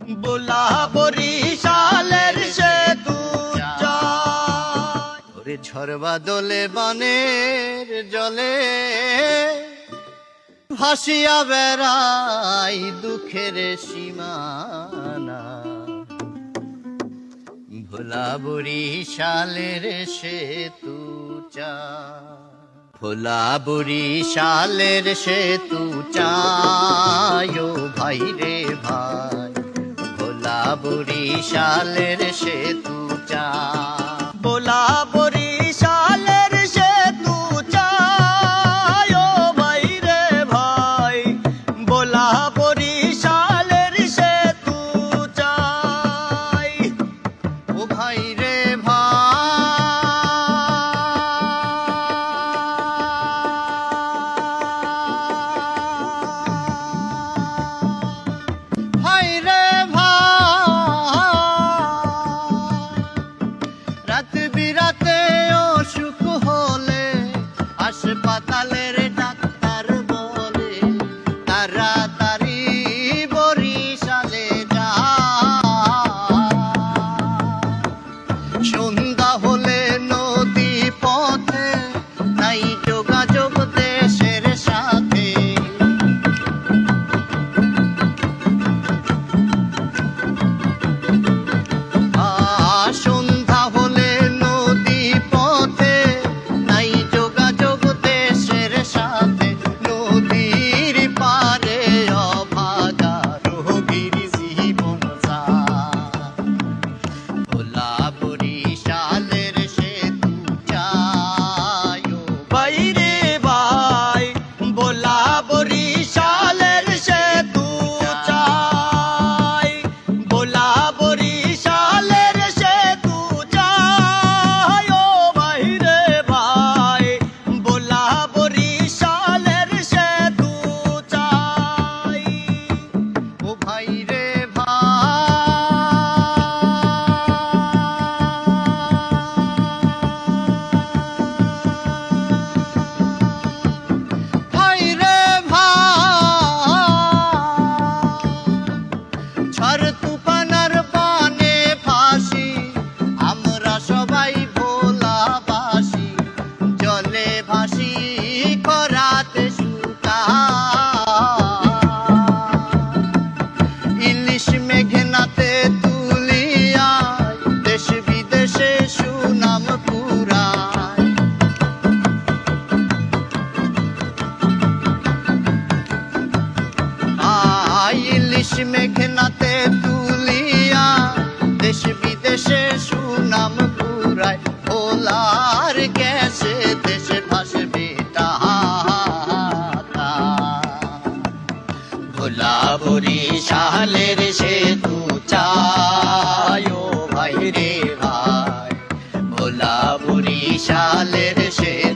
বোলা বরিশালের সেতু ওরে ঝড়বা দোলে বানের জলে ভাসিয়া বেড়াই দুঃখের সীমানা ভোলা বরিশালের সেতু ভোলা বরিশালের সেতু চায় ভাই রে ভাই ভোলা বরিশালের সেতু ভোলা বরিশালের সেতু চায় ভাই রে ভাই ভোলা বরিশালের সেতু চাই ও ভাই রে বিরাতে অসুখ হলে হাসপাতালের ডাক্তার বলে তাড়াতাড়ি বরিশালে যা সন্ধ্যা হলে নদী পথে নাই যোগাযোগ দেশের সাথে ইলিশ মেঘনাতে তুলিয়া দেশ বিদেশে সুনাম পুরায় ইলিশ মেঘনাতে তুলিয়া দেশ বিদেশে সুনাম পুরায় ভোলার গ্যাসে দেশে ভাসবে ভোলা বরিশালের সেতু চায় ভাই রে ভাই ভোলা বরিশালের সেতু